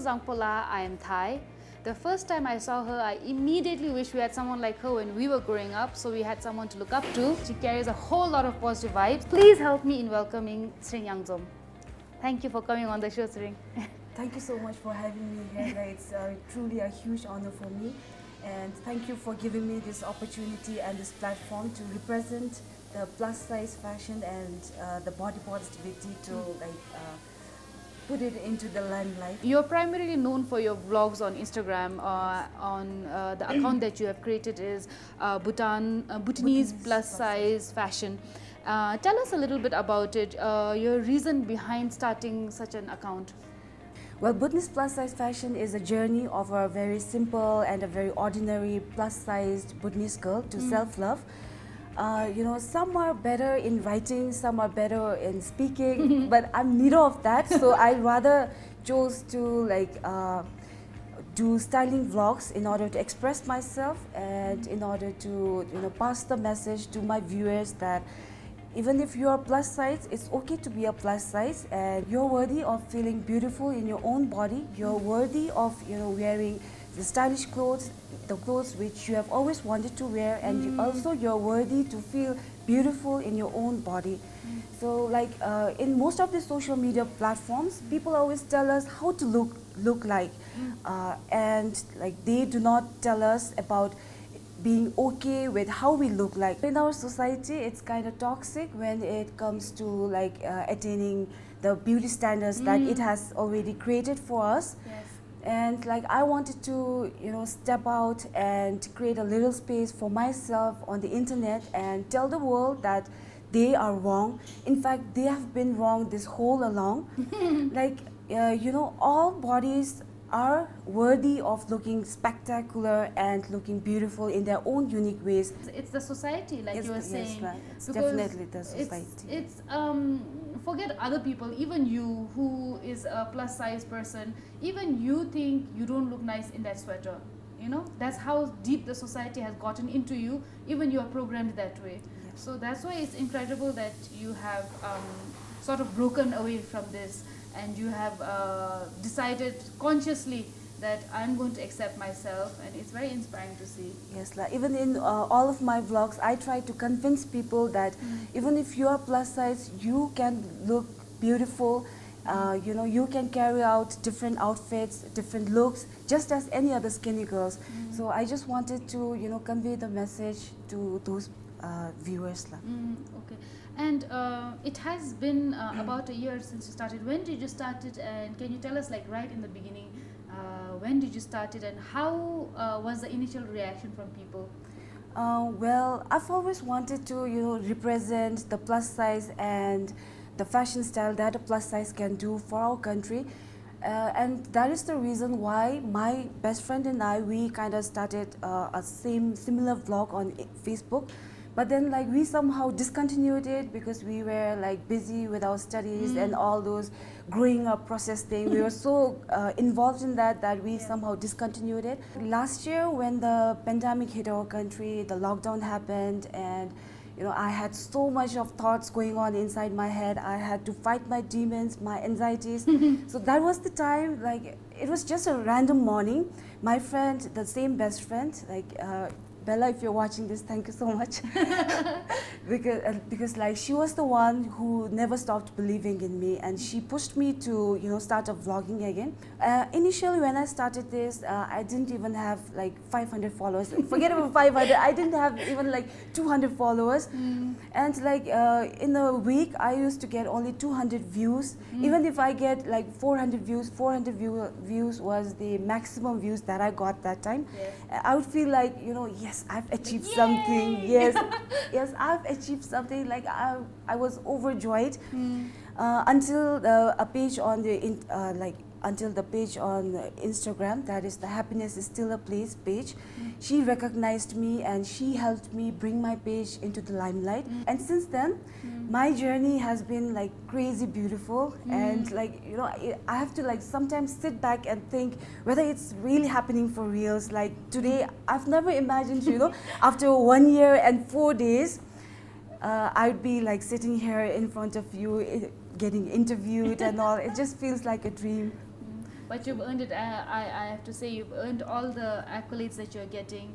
is Zangpola. I am Thai. The first time I saw her, I immediately wished we had someone like her when we were growing up, so we had someone to look up to. She carries a whole lot of positive vibes. Please help me in welcoming Tshering Yangzom. Thank you for coming on the show, Tshering. Thank you so much for having me here. It's truly a huge honor for me, and thank you for giving me this opportunity and this platform to represent the plus size fashion and the body positivity to put it into the limelight. You're primarily known for your vlogs on Instagram. The account that you have created is Bhutanese plus size fashion. Tell us a little bit about it, your reason behind starting such an account. Well, Bhutanese plus size fashion is a journey of a very simple and a very ordinary plus sized Bhutanese girl to self-love. Some are better in writing, some are better in speaking, but I'm neither of that. So I rather chose to do styling vlogs in order to express myself and in order to pass the message to my viewers that even if you are plus size, it's okay to be a plus size, and you're worthy of feeling beautiful in your own body. You're worthy of wearing the stylish clothes, the clothes which you have always wanted to wear, and you're worthy to feel beautiful in your own body. So in most of the social media platforms, people always tell us how to look like, and they do not tell us about being okay with how we look like. In our society, it's kind of toxic when it comes to attaining the beauty standards that it has already created for us. Yes. And I wanted to step out and create a little space for myself on the internet and tell the world that they are wrong. In fact, they have been wrong this whole along. All bodies are worthy of looking spectacular and looking beautiful in their own unique ways. It's the society, like you were saying. Yes, right. It's definitely the society. It's forget other people, even you who is a plus size person, even you think you don't look nice in that sweater. That's how deep the society has gotten into you, even you are programmed that way. Yes. So that's why it's incredible that you have sort of broken away from this, and you have decided consciously that I'm going to accept myself, and it's very inspiring to see. Yes, even in all of my vlogs, I try to convince people that even if you are plus size, you can look beautiful. You can carry out different outfits, different looks, just as any other skinny girls. So I just wanted to convey the message to those viewers. Okay. And it has been about a year since you started. When did you start it, and can you tell us right in the beginning, when did you start it, and how was the initial reaction from people? Well, I've always wanted to represent the plus size and the fashion style that a plus size can do for our country. And that is the reason why my best friend and we kind of started a similar vlog on Facebook. But then we somehow discontinued it because we were busy with our studies and all those growing up process thing. We were so involved in that we somehow discontinued it. Last year when the pandemic hit our country, the lockdown happened, and I had so much of thoughts going on inside my head. I had to fight my demons, my anxieties. So that was the time, it was just a random morning. My friend, the same best friend, Bella, if you're watching this, thank you so much. because she was the one who never stopped believing in me, and she pushed me to start a vlogging again. Initially when I started this, I didn't even have 500 followers. Forget about 500. I didn't have even 200 followers. And in a week I used to get only 200 views. Even if I get 400 views was the maximum views that I got that time. Yes. I would feel yes, I've achieved something. Yes, yes, I've achieved something. I was overjoyed until a page on the until the page on Instagram, that is the Happiness is Still a Place page, she recognized me and she helped me bring my page into the limelight. And since then, my journey has been crazy beautiful. And I have to sometimes sit back and think whether it's really happening for reals. Today, I've never imagined, after 1 year and 4 days, I'd be sitting here in front of you, getting interviewed and all. It just feels like a dream. but you've earned it. I have to say, you've earned all the accolades that you're getting.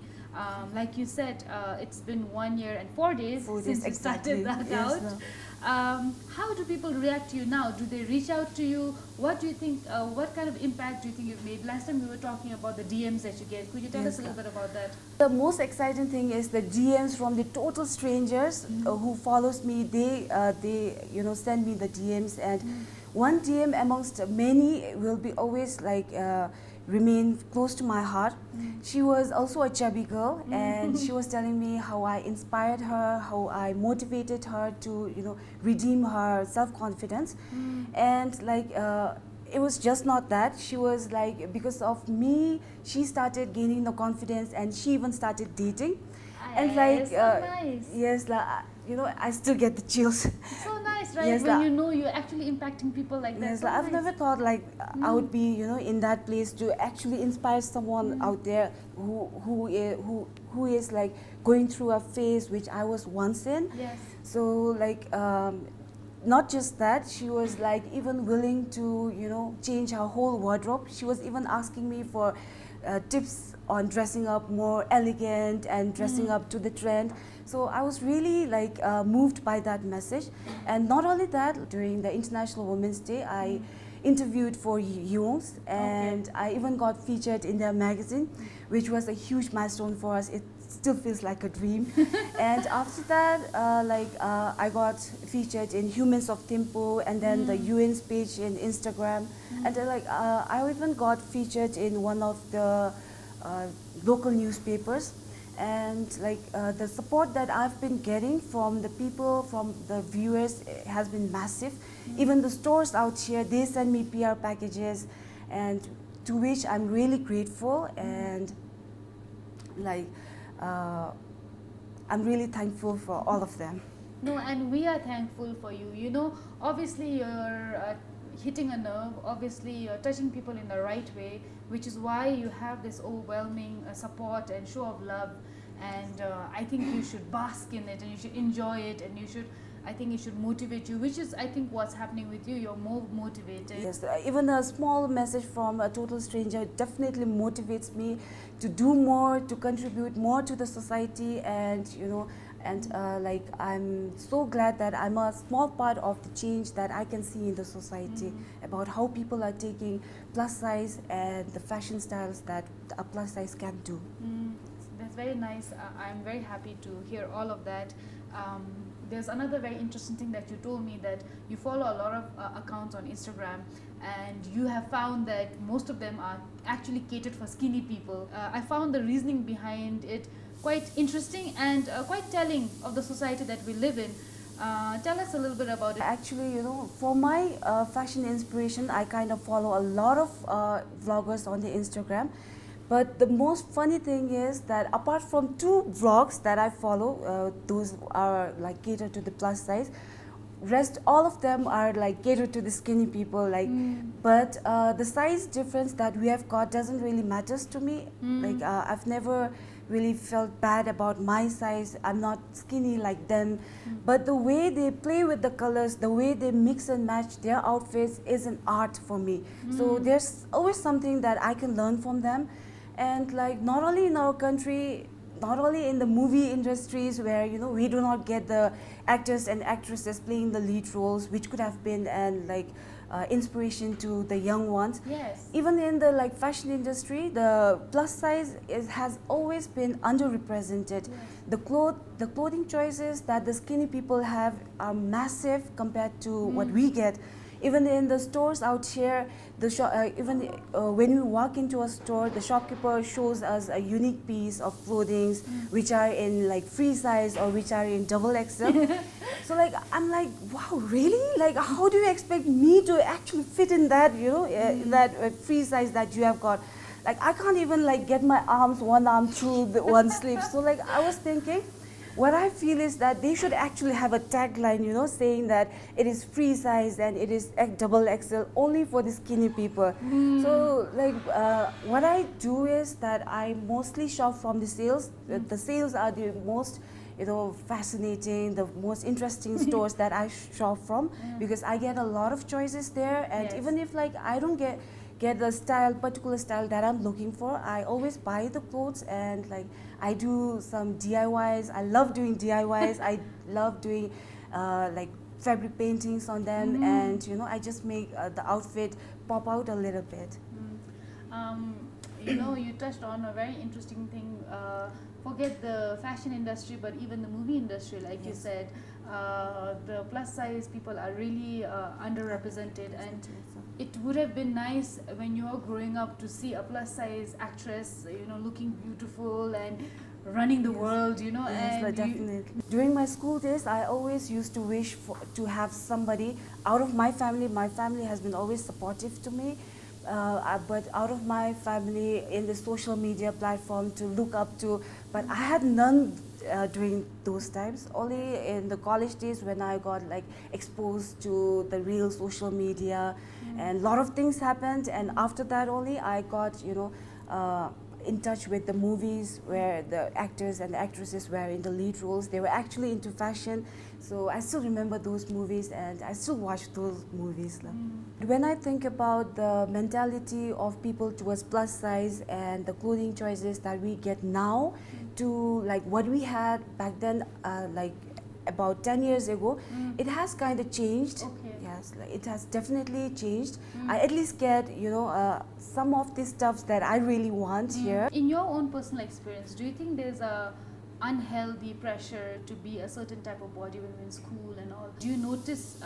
Like you said, it's been 1 year and 4 days since you exactly. started that Yes, out. no. How do people react to you now? Do they reach out to you? What do you think, what kind of impact do you think you've made? Last time we were talking about the DMs that you get. Could you tell us a little bit about that? The most exciting thing is the DMs from the total strangers who follows me. They send me the DMs, and one DM amongst many will be always like remain close to my heart. She was also a chubby girl, and she was telling me how I inspired her, how I motivated her to redeem her self-confidence, and like. It was just not that. She was like, because of me, she started gaining the confidence, and she even started dating. And like, so nice. yes, like, I still get the chills. It's so nice, right? Yes, when you know you're actually impacting people like that. Yes, So like, I've nice. never thought like I would be, in that place to actually inspire someone out there who is like going through a phase which I was once in. Yes. So like. Not just that, she was like even willing to change her whole wardrobe. She was even asking me for tips on dressing up more elegant and dressing up to the trend. So I was really like moved by that message. And not only that, during the International Women's Day, I interviewed for Youngs, and I even got featured in their magazine, which was a huge milestone for us. It still feels like a dream. And after that, I got featured in Humans of Thimphu, and then the UN's page in Instagram, and then I even got featured in one of the local newspapers. And like the support that I've been getting from the people, from the viewers, has been massive. Even the stores out here, they send me PR packages, and to which I'm really grateful, and like I'm really thankful for all of them. No, and we are thankful for you. Obviously you're hitting a nerve. Obviously you're touching people in the right way, which is why you have this overwhelming support and show of love. And I think you should bask in it, and you should enjoy it, and I think it should motivate you, which is I think what's happening with you. You're more motivated. Yes, even a small message from a total stranger definitely motivates me to do more, to contribute more to the society, and like I'm so glad that I'm a small part of the change that I can see in the society about how people are taking plus size and the fashion styles that a plus size can do. That's very nice. I'm very happy to hear all of that. There's another very interesting thing that you told me, that you follow a lot of accounts on Instagram, and you have found that most of them are actually catered for skinny people. I found the reasoning behind it quite interesting and quite telling of the society that we live in. Tell us a little bit about it. Actually, for my fashion inspiration, I kind of follow a lot of vloggers on the Instagram. But the most funny thing is that apart from 2 vlogs that I follow, those are like catered to the plus size, rest all of them are like catered to the skinny people. Like, but the size difference that we have got doesn't really matters to me. Like I've never really felt bad about my size. I'm not skinny like them, but the way they play with the colors, the way they mix and match their outfits is an art for me. So there's always something that I can learn from them. And like not only in our country, not only in the movie industries where we do not get the actors and actresses playing the lead roles, which could have been an inspiration to the young ones. Yes. Even in the fashion industry, the plus size has always been underrepresented. Yes. The clothing choices that the skinny people have are massive compared to what we get. Even in the stores out here, when we walk into a store, the shopkeeper shows us a unique piece of clothing which are in free size or which are in double XL. So I'm like, wow, really? Like, how do you expect me to actually fit in that, in that free size that you have got? Like, I can't even get my one arm through the one sleeve. So I was thinking, what I feel is that they should actually have a tagline, saying that it is free size and it is double XL only for the skinny people. So what I do is that I mostly shop from the sales. The sales are the most fascinating, the most interesting stores that I shop from, because I get a lot of choices there. And even if I don't get the style, particular style that I'm looking for, I always buy the clothes, and like I do some DIYs. I love doing DIYs. I love doing like fabric paintings on them, and you know, I just make the outfit pop out a little bit. You know, you touched on a very interesting thing. Forget the fashion industry, but even the movie industry, like you said, the plus size people are really underrepresented, and it would have been nice when you were growing up to see a plus size actress, you know, looking beautiful and running the world, you know. Yes, and definitely. During my school days, I always used to wish to have somebody out of my family. My family has been always supportive to me, but out of my family in the social media platform to look up to, but I had none during those times. Only in the college days when I got like exposed to the real social media, and a lot of things happened, and after that only I got, you know, in touch with the movies where the actors and the actresses were in the lead roles. They were actually into fashion, so I still remember those movies and I still watch those movies. When I think about the mentality of people towards plus size and the clothing choices that we get now to like what we had back then, like about 10 years ago, it has kind of changed. Okay. Yes, like it has definitely changed. I at least get, you know, some of the stuff that I really want here. In your own personal experience, do you think there's a unhealthy pressure to be a certain type of body when you're in school and all? Do you notice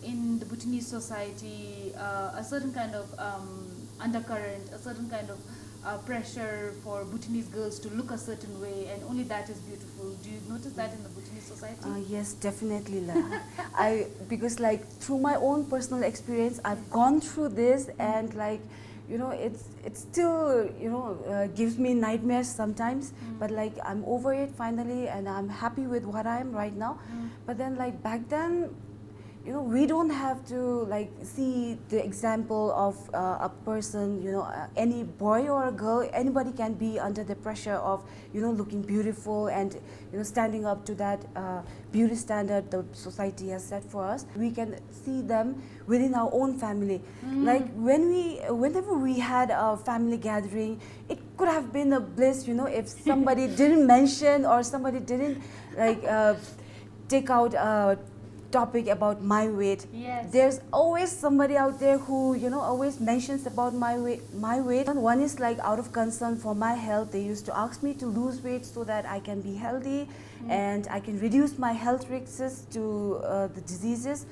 in the Bhutanese society a certain kind of undercurrent, a certain kind of pressure for Bhutanese girls to look a certain way, and only that is beautiful? Do you notice that in the Bhutanese society? Yes, definitely. Because like through my own personal experience, I've gone through this, and like, you know, it's still, you know, gives me nightmares sometimes. But like I'm over it finally, and I'm happy with what I am right now. But then like back then, you know, we don't have to like see the example of a person, you know, any boy or a girl, anybody can be under the pressure of, you know, looking beautiful and, you know, standing up to that beauty standard the society has set for us. We can see them within our own family. Like whenever we had a family gathering, it could have been a bliss, you know, if somebody didn't mention or somebody didn't like take out a topic about my weight. Yes. There's always somebody out there who, you know, always mentions about my weight. And one is like out of concern for my health. They used to ask me to lose weight so that I can be healthy and I can reduce my health risks to the diseases.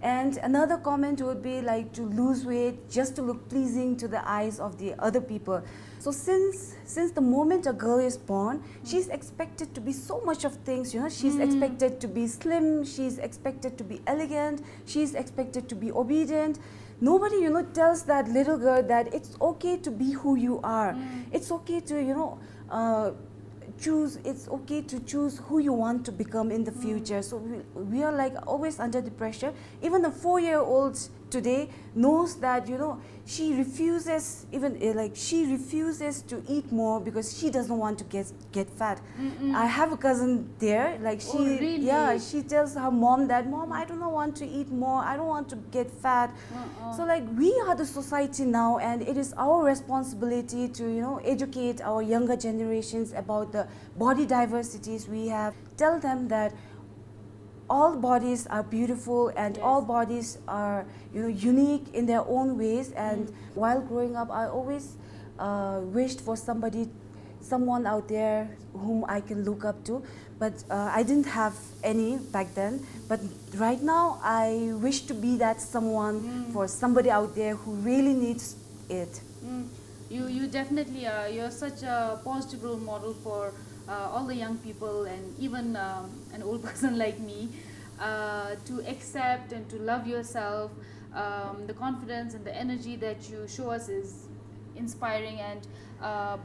And another comment would be like to lose weight just to look pleasing to the eyes of the other people. So since the moment a girl is born, she's expected to be so much of things, you know. She's expected to be slim, she's expected to be elegant, she's expected to be obedient. Nobody, you know, tells that little girl that it's okay to be who you are. It's okay to, you know, it's okay to choose who you want to become in the future. So we are like always under the pressure. Even the 4-year-old today knows that, you know, she refuses to eat more because she doesn't want to get fat. I have a cousin there, like she, really? yeah, she tells her mom that, Mom, I don't want to eat more, I don't want to get fat. So like we are the society now, and it is our responsibility to, you know, educate our younger generations about the body diversities we have. Tell them that all bodies are beautiful and all bodies are, you know, unique in their own ways. And while growing up, I always wished for someone out there whom I can look up to, but I didn't have any back then. But right now, I wish to be that someone for somebody out there who really needs it. You definitely are. You're such a positive role model for all the young people, and even an old person like me, to accept and to love yourself. The confidence and the energy that you show us is inspiring, and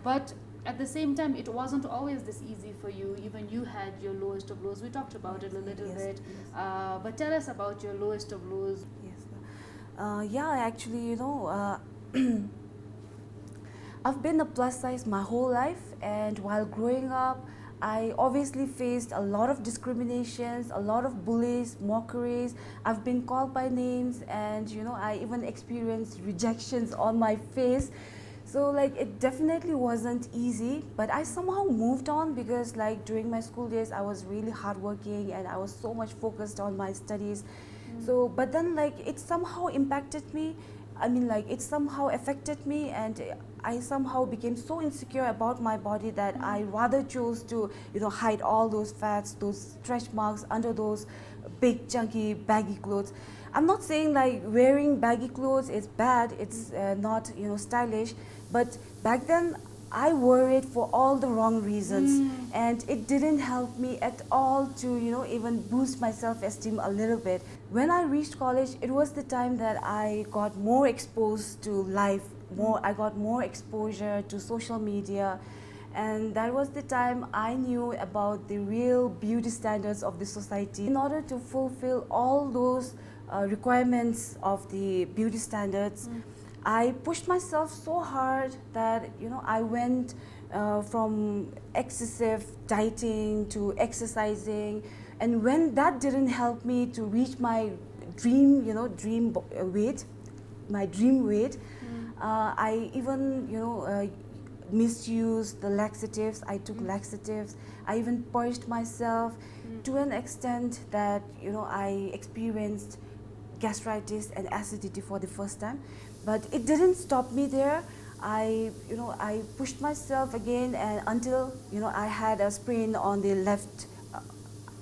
but at the same time, it wasn't always this easy for you. Even you had your lowest of lows. We talked about it a little bit, but tell us about your lowest of lows. Yes. Yeah, actually, you know, I've been a plus size my whole life, and while growing up, I obviously faced a lot of discriminations, a lot of bullies, mockeries. I've been called by names, and I even experienced rejections on my face. So like it definitely wasn't easy, but I somehow moved on because like during my school days I was really hardworking and I was so much focused on my studies. So but then like it somehow impacted me. I mean like it somehow affected me, and I somehow became so insecure about my body that I rather chose to hide all those fats, those stretch marks under those big chunky baggy clothes. I'm not saying like wearing baggy clothes is bad, it's not stylish, but back then I wore it for all the wrong reasons, and it didn't help me at all to even boost my self-esteem a little bit. When I reached college, it was the time that I got more exposed to life, I got more exposure to social media, and that was the time I knew about the real beauty standards of the society. In order to fulfill all those requirements of the beauty standards, I pushed myself so hard that I went from excessive dieting to exercising, and when that didn't help me to reach my dream weight, my dream weight, I even misused the laxatives. I took laxatives. I even purged myself to an extent that I experienced gastritis and acidity for the first time. But it didn't stop me there. I pushed myself again, and until I had a sprain on the left,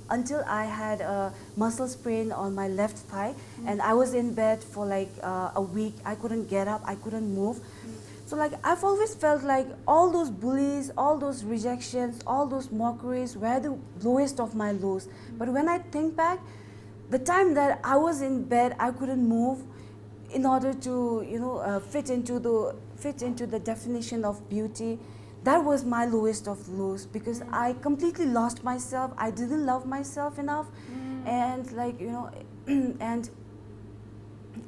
until I had a muscle sprain on my left thigh, and I was in bed for like a week. I couldn't get up, I couldn't move. So like I've always felt like all those bullies, all those rejections, all those mockeries were the lowest of my lows. But when I think back, the time that I was in bed, I couldn't move, in order to fit into the definition of beauty, that was my lowest of lows, because I completely lost myself. I didn't love myself enough, and like and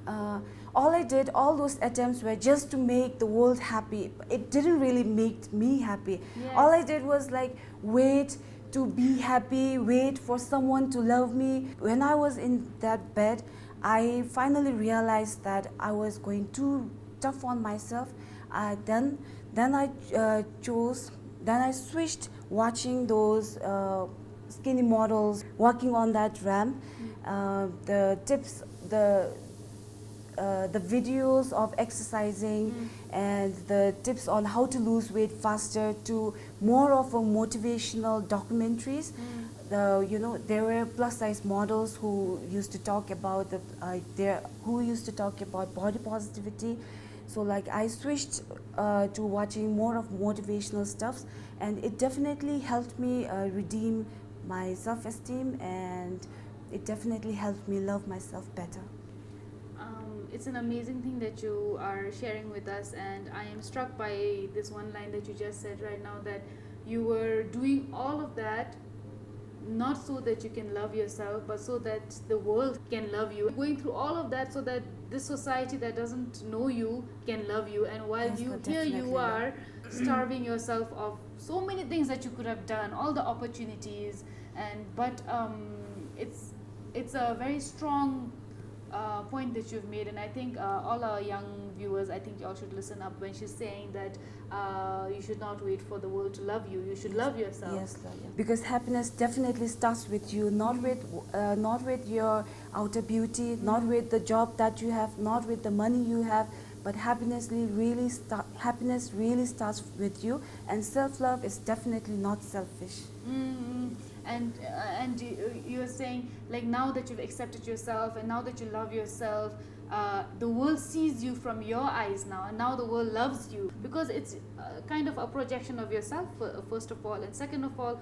all I did, all those attempts were just to make the world happy. It didn't really make me happy. Yes. All I did was like wait to be happy, wait for someone to love me. When I was in that bed, I finally realized that I was going too tough on myself. Then I switched watching those skinny models walking on that ramp. The tips, the videos of exercising and the tips on how to lose weight faster, to more of a motivational documentaries. There were plus size models who used to talk about body positivity. So like I switched to watching more of motivational stuffs, and it definitely helped me redeem my self-esteem, and it definitely helped me love myself better. It's an amazing thing that you are sharing with us, and I am struck by this one line that you just said right now, that you were doing all of that not so that you can love yourself, but so that the world can love you. Going through all of that so that this society that doesn't know you can love you, and while Yes, here you are starving yourself of so many things that you could have done, all the opportunities, but it's a very strong point that you've made, and I think all our young viewers, I think y'all should listen up when she's saying that you should not wait for the world to love you. You should love yourself. Yes, because happiness definitely starts with you, not with your outer beauty, not with the job that you have, not with the money you have, but happiness really starts with you, and self-love is definitely not selfish. And you're saying, like, now that you've accepted yourself and now that you love yourself, the world sees you from your eyes now, and now the world loves you because it's kind of a projection of yourself, first of all, and second of all,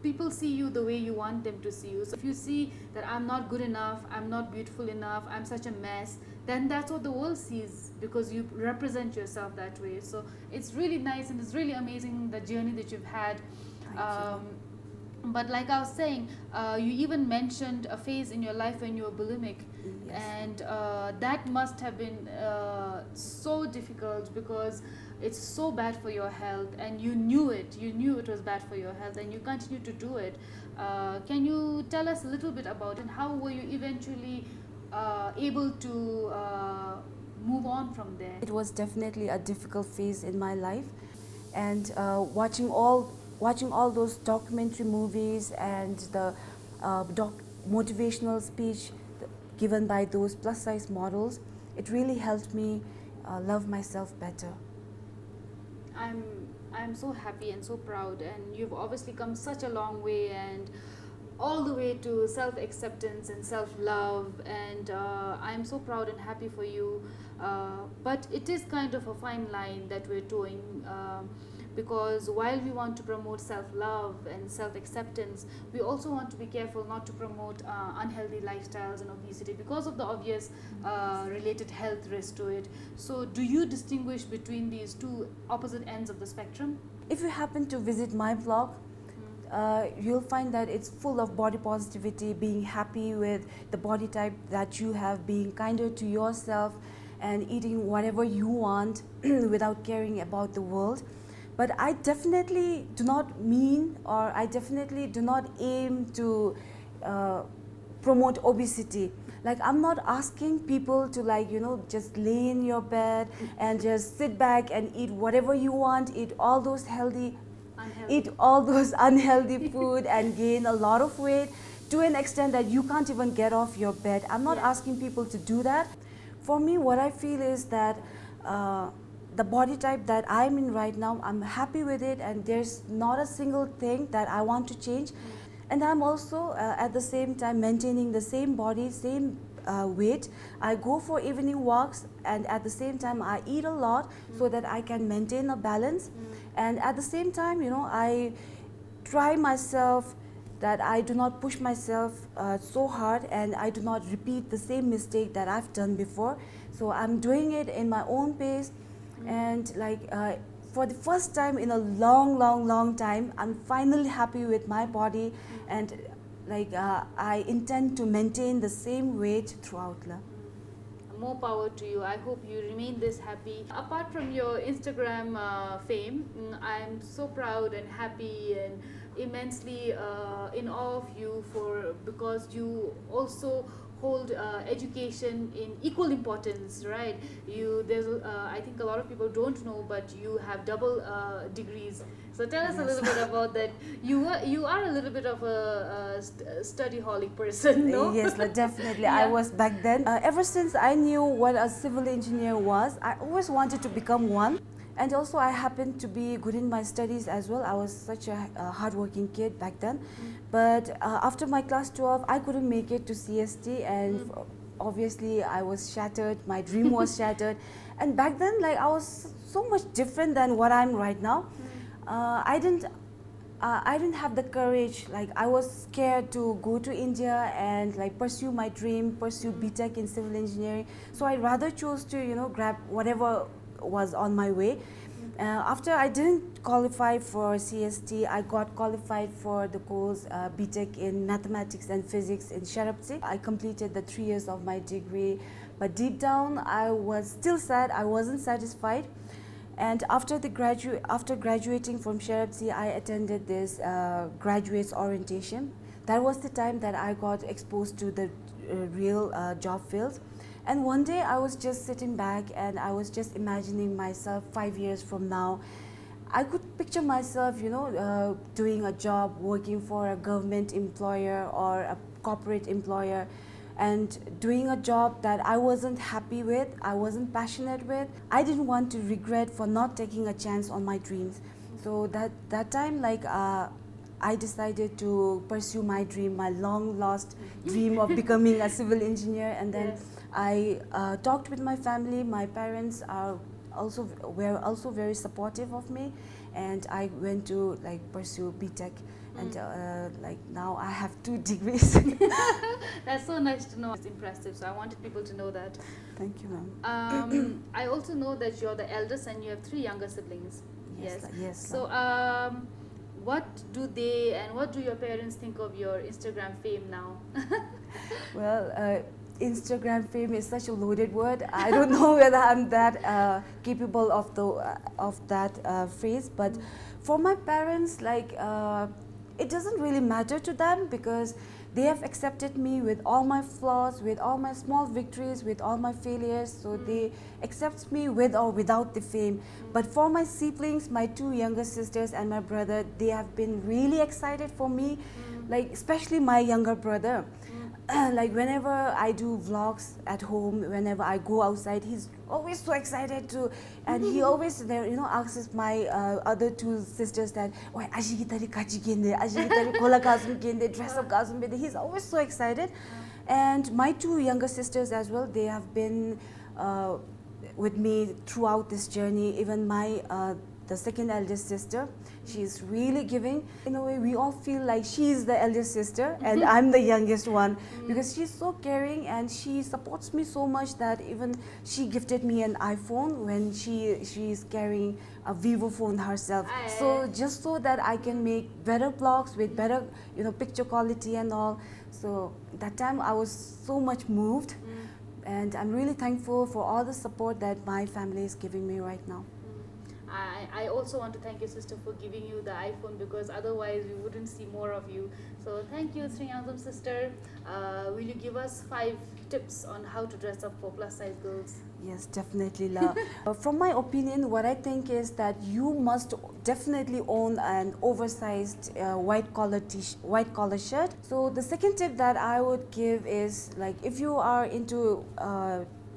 people see you the way you want them to see you. So if you see that I'm not good enough, I'm not beautiful enough, I'm such a mess, then that's what the world sees, because you represent yourself that way. So it's really nice, and it's really amazing, the journey that you've had. But like I was saying, you even mentioned a phase in your life when you were bulimic, Yes. and that must have been so difficult because it's so bad for your health, and you knew it. You knew it was bad for your health, and you continue to do it. Can you tell us a little bit about it, and how were you eventually able to move on from there? It was definitely a difficult phase in my life, and watching all those documentary movies and the motivational speech given by those plus size models, it really helped me love myself better. I'm I'm so happy and so proud, and you've obviously come such a long way, and all the way to self acceptance and self love, and I'm so proud and happy for you. But it is kind of a fine line that we're doing. Because while we want to promote self-love and self-acceptance, we also want to be careful not to promote unhealthy lifestyles and obesity because of the obvious related health risk to it. So do you distinguish between these two opposite ends of the spectrum? If you happen to visit my blog, you'll find that it's full of body positivity, being happy with the body type that you have, being kinder to yourself, and eating whatever you want without caring about the world. But I definitely do not mean, or I definitely do not aim to promote obesity. Like, I'm not asking people to, like, just lay in your bed and just sit back and eat whatever you want, eat all those unhealthy food and gain a lot of weight to an extent that you can't even get off your bed. I'm not asking people to do that. For me, what I feel is that the body type that I'm in right now, I'm happy with it, and there's not a single thing that I want to change. And I'm also at the same time maintaining the same body, same weight. I go for evening walks, and at the same time I eat a lot so that I can maintain a balance. And at the same time, I try myself that I do not push myself so hard, and I do not repeat the same mistake that I've done before. So I'm doing it in my own pace, and for the first time in a long time, I'm finally happy with my body, and I intend to maintain the same weight throughout. More power to you. I hope you remain this happy. Apart from your Instagram fame, I'm so proud and happy and immensely in awe of you because you also hold education in equal importance, right? I think a lot of people don't know, but you have double degrees. So tell us a little bit about that. You are a little bit of a study-holic person, no? Yes, definitely. I was back then. Ever since I knew what a civil engineer was, I always wanted to become one. And also, I happened to be good in my studies as well. I was such a hardworking kid back then. But after my class 12, I couldn't make it to CST, and obviously I was shattered. My dream was shattered. And back then, I was so much different than what I'm right now. I didn't have the courage. I was scared to go to India and pursue my dream, pursue BTech in civil engineering. So I rather chose to grab whatever was on my way. After I didn't qualify for CST, I got qualified for the course BTech in mathematics and physics in Sharapsi. I completed the 3 years of my degree, but deep down I was still sad. I wasn't satisfied. And after graduating from Sharapsi, I attended this graduates orientation. That was the time that I got exposed to the real job field. And one day I was just sitting back and I was just imagining myself 5 years from now. I could picture myself, doing a job, working for a government employer or a corporate employer, and doing a job that I wasn't happy with, I wasn't passionate with. I didn't want to regret for not taking a chance on my dreams. So that time, I decided to pursue my dream, my long lost dream of becoming a civil engineer. And then I talked with my family. My parents were also very supportive of me, and I went to pursue BTech. And now I have 2 degrees. That's so nice to know. It's impressive. So I wanted people to know that. Thank you, ma'am. I also know that you're the eldest and you have 3 younger siblings. Yes. So what do they and what do your parents think of your Instagram fame now? Well, Instagram fame is such a loaded word. I don't know whether I'm that capable of that phrase. But for my parents, like it doesn't really matter to them because they have accepted me with all my flaws, with all my small victories, with all my failures. So they accept me with or without the fame. But for my siblings, my two younger sisters and my brother, they have been really excited for me. Like especially my younger brother. Like whenever I do vlogs at home, whenever I go outside, he's always so excited to, and he always, you know, asks my other two sisters that, "Oi, aji kitari kachi kende, aji kitari kola kasum kende, dress up kasum kende." He's always so excited, and my two younger sisters as well. They have been with me throughout this journey. Even my the second eldest sister, she's really giving. In a way, we all feel like she's the eldest sister and I'm the youngest one because she's so caring and she supports me so much that even she gifted me an iPhone when she's carrying a Vivo phone herself. So just so that I can make better vlogs with better, you know, picture quality and all. So that time I was so much moved, and I'm really thankful for all the support that my family is giving me right now. I also want to thank your sister for giving you the iPhone because otherwise we wouldn't see more of you. So thank you, Tshering Yangzom sister. Will you give us 5 tips on how to dress up for plus size girls? Yes, definitely, La. From my opinion, what I think is that you must definitely own an oversized white collar shirt. So the second tip that I would give is, like, if you are into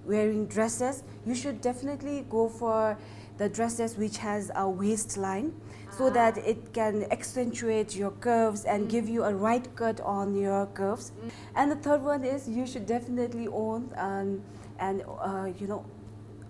wearing dresses, you should definitely go for the dresses which has a waistline so that it can accentuate your curves and give you a right cut on your curves. And the third one is you should definitely own you know,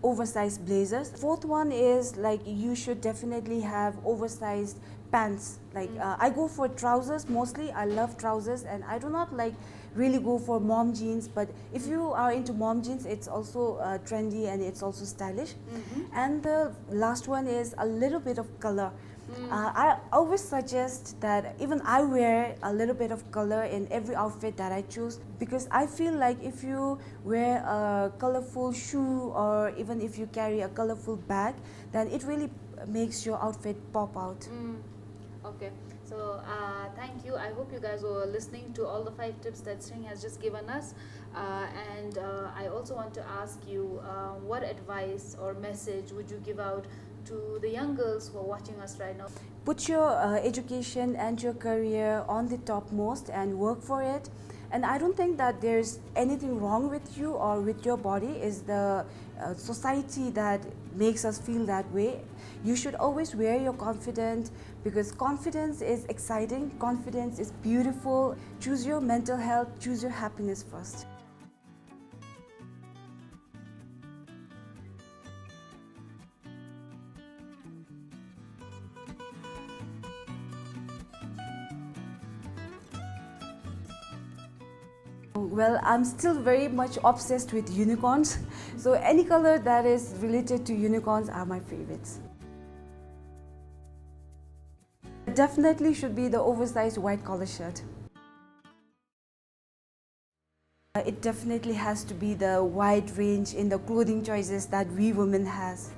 oversized blazers. Fourth one is, like, you should definitely have oversized pants. Like I go for trousers mostly. I love trousers and I do not like really go for mom jeans, but if you are into mom jeans, it's also trendy and it's also stylish. And the last one is a little bit of color. I always suggest that even I wear a little bit of color in every outfit that I choose, because I feel like if you wear a colorful shoe or even if you carry a colorful bag, then it really makes your outfit pop out. Okay, so thank you. I hope you guys were listening to all the 5 tips that Tshering has just given us. And I also want to ask you, what advice or message would you give out to the young girls who are watching us right now? Put your education and your career on the topmost and work for it. And I don't think that there's anything wrong with you or with your body. It's the society that makes us feel that way. You should always wear your confidence, because confidence is exciting, confidence is beautiful. Choose your mental health, choose your happiness first. Well, I'm still very much obsessed with unicorns. So any color that is related to unicorns are my favorites. Definitely should be the oversized white collar shirt. It definitely has to be the wide range in the clothing choices that we women has.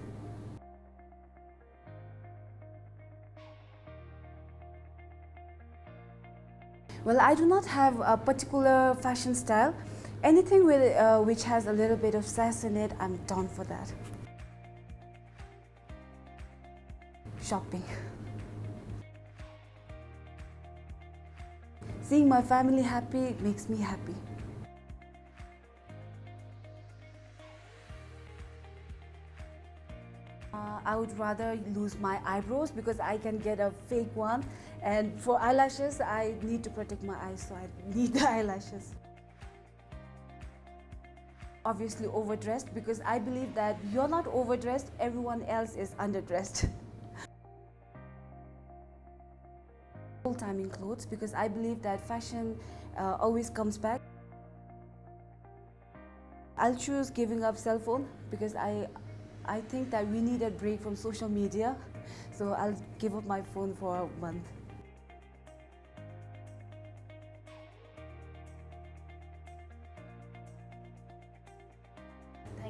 Well, I do not have a particular fashion style. Anything with, which has a little bit of sass in it, I'm down for that. Shopping. Seeing my family happy makes me happy. I would rather lose my eyebrows because I can get a fake one, and for eyelashes I need to protect my eyes, so I need the eyelashes. Obviously overdressed, because I believe that you're not overdressed, everyone else is underdressed. Full time in clothes, because I believe that fashion always comes back. I'll choose giving up cell phone because I think that we need a break from social media, so I'll give up my phone for a month.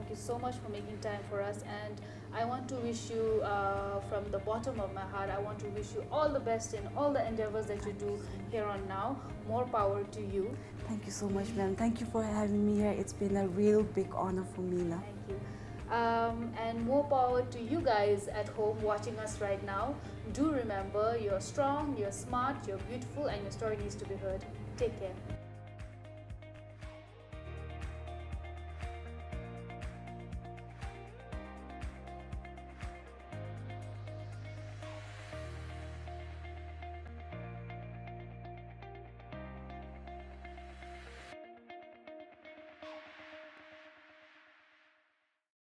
thank you so much for making time for us. And I want to wish you, from the bottom of my heart, I want to wish you all the best in all the endeavors that you do here on now. More power to you. Thank you so much, ma'am. Thank you for having me here. It's been a real big honor for me now. Thank you. And more power to you guys at home watching us right now. Do remember, you're strong, you're smart, you're beautiful, and your story needs to be heard. Take care.